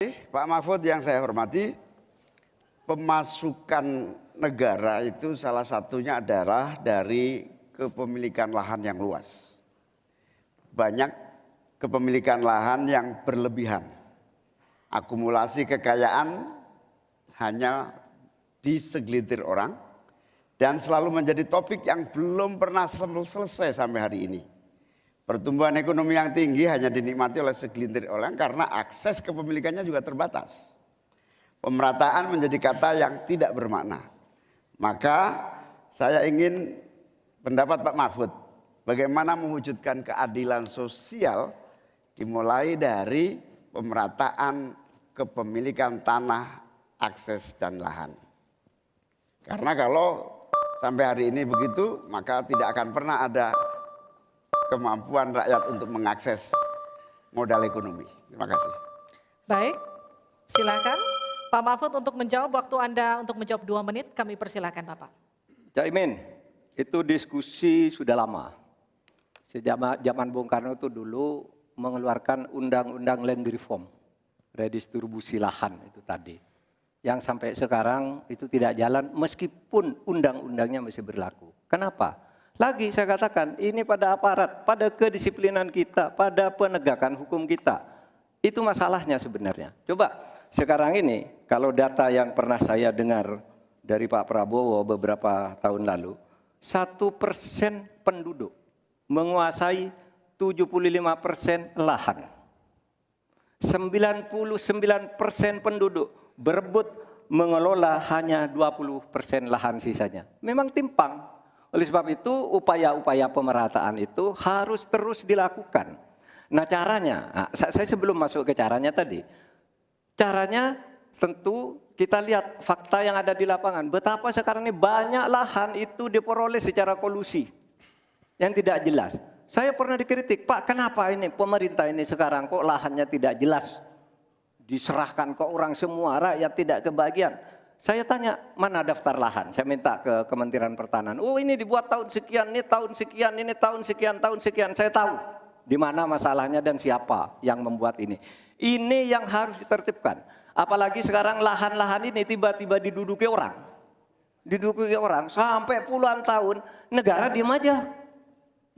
Pak Mahfud yang saya hormati, pemasukan negara itu salah satunya adalah dari kepemilikan lahan yang luas. Banyak kepemilikan lahan yang berlebihan. Akumulasi kekayaan hanya di segelintir orang dan selalu menjadi topik yang belum pernah selesai sampai hari ini. Pertumbuhan ekonomi yang tinggi hanya dinikmati oleh segelintir orang karena akses kepemilikannya juga terbatas. Pemerataan menjadi kata yang tidak bermakna. Maka saya ingin pendapat Pak Mahfud, bagaimana mewujudkan keadilan sosial dimulai dari pemerataan kepemilikan tanah, akses dan lahan. Karena kalau sampai hari ini begitu, maka tidak akan pernah ada kemampuan rakyat untuk mengakses modal ekonomi. Terima kasih. Baik, silakan Pak Mahfud untuk menjawab. Waktu Anda untuk menjawab 2 menit, kami persilakan Bapak. Cak Imin, itu diskusi sudah lama. Sejak zaman Bung Karno itu dulu mengeluarkan undang-undang land reform, redistribusi lahan itu tadi. Yang sampai sekarang itu tidak jalan meskipun undang-undangnya masih berlaku. Kenapa? Lagi saya katakan, ini pada aparat, pada kedisiplinan kita, pada penegakan hukum kita. Itu masalahnya sebenarnya. Coba sekarang ini, kalau data yang pernah saya dengar dari Pak Prabowo beberapa tahun lalu, 1% penduduk menguasai 75% lahan. 99% penduduk berebut mengelola hanya 20% lahan sisanya. Memang timpang. Oleh sebab itu upaya-upaya pemerataan itu harus terus dilakukan. Nah caranya, saya sebelum masuk ke caranya tadi. Caranya tentu kita lihat fakta yang ada di lapangan. Betapa sekarang ini banyak lahan itu diperoleh secara kolusi. Yang tidak jelas. Saya pernah dikritik, Pak kenapa ini pemerintah ini sekarang kok lahannya tidak jelas. Diserahkan ke orang semua, rakyat tidak kebagian. Saya tanya, mana daftar lahan? Saya minta ke Kementerian Pertanian. Oh ini dibuat tahun sekian, ini tahun sekian, ini tahun sekian, tahun sekian. Saya tahu di mana masalahnya dan siapa yang membuat ini. Ini yang harus ditertibkan. Apalagi sekarang lahan-lahan ini tiba-tiba diduduki orang. Diduduki orang sampai puluhan tahun, negara diam aja.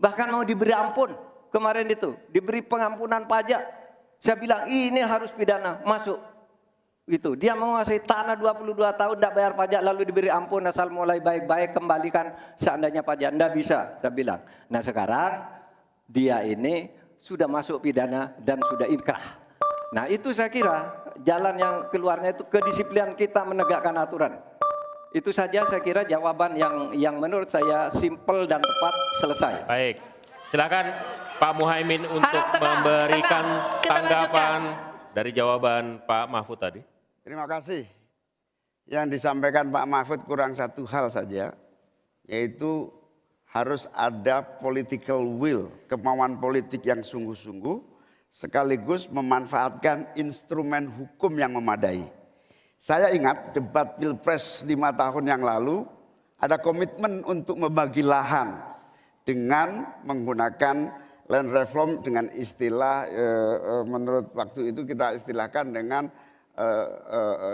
Bahkan mau diberi ampun. Kemarin itu, diberi pengampunan pajak. Saya bilang ini harus pidana, masuk. Itu dia menguasai tanah 22 tahun tidak bayar pajak lalu diberi ampun asal mulai baik-baik kembalikan seandainya pajak. Tidak bisa, saya bilang. Nah sekarang dia ini sudah masuk pidana dan sudah inkrah. Nah itu saya kira jalan yang keluarnya itu kedisiplinan kita menegakkan aturan. Itu saja saya kira jawaban yang menurut saya simpel dan tepat. Selesai. Baik, silakan Pak Muhaimin untuk memberikan tanggapan dari jawaban Pak Mahfud tadi. Terima kasih. Yang disampaikan Pak Mahfud kurang satu hal saja, yaitu harus ada political will, kemauan politik yang sungguh-sungguh, sekaligus memanfaatkan instrumen hukum yang memadai. Saya ingat debat Pilpres 5 tahun yang lalu, ada komitmen untuk membagi lahan dengan menggunakan land reform dengan istilah, menurut waktu itu kita istilahkan dengan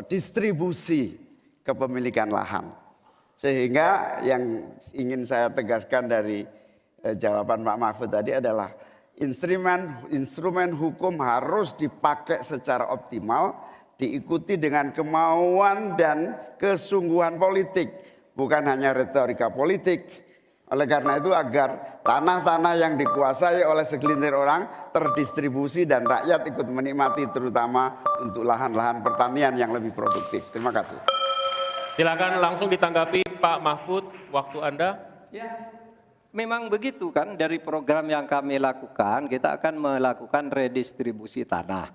distribusi kepemilikan lahan. Sehingga yang ingin saya tegaskan dari jawaban Pak Mahfud tadi adalah instrumen hukum harus dipakai secara optimal, diikuti dengan kemauan dan kesungguhan politik, bukan hanya retorika politik. Oleh karena itu agar tanah-tanah yang dikuasai oleh segelintir orang terdistribusi dan rakyat ikut menikmati, terutama untuk lahan-lahan pertanian yang lebih produktif. Terima kasih. Silakan langsung ditanggapi Pak Mahfud, waktu Anda. Ya, memang begitu kan dari program yang kami lakukan, kita akan melakukan redistribusi tanah.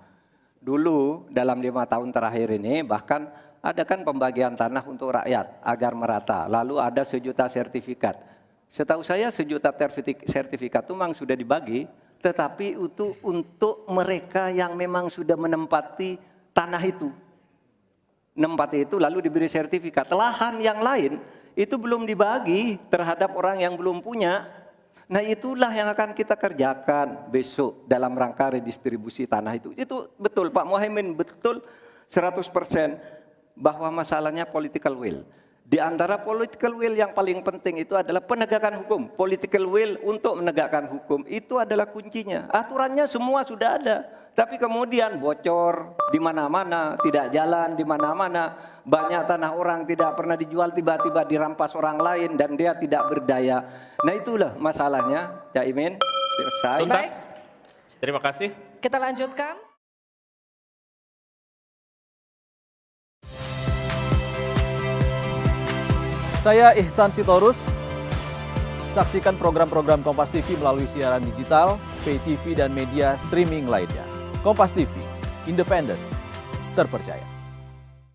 Dulu dalam 5 tahun terakhir ini bahkan ada kan pembagian tanah untuk rakyat agar merata. Lalu ada 1 juta sertifikat. Setahu saya 1 juta sertifikat itu memang sudah dibagi, tetapi itu untuk mereka yang memang sudah menempati tanah itu. Menempati itu lalu diberi sertifikat. Lahan yang lain itu belum dibagi terhadap orang yang belum punya. Nah itulah yang akan kita kerjakan besok dalam rangka redistribusi tanah itu. Itu betul Pak Muhaimin, betul 100% bahwa masalahnya political will. Di antara political will yang paling penting itu adalah penegakan hukum. Political will untuk menegakkan hukum itu adalah kuncinya. Aturannya semua sudah ada, tapi kemudian bocor di mana-mana, tidak jalan di mana-mana. Banyak tanah orang tidak pernah dijual, tiba-tiba dirampas orang lain dan dia tidak berdaya. Nah itulah masalahnya, Cak Imin. Selesai. Tuntas. Terima kasih. Kita lanjutkan. Saya Ihsan Sitorus. Saksikan program-program Kompas TV melalui siaran digital, pay TV, dan media streaming lainnya. Kompas TV, independen, terpercaya.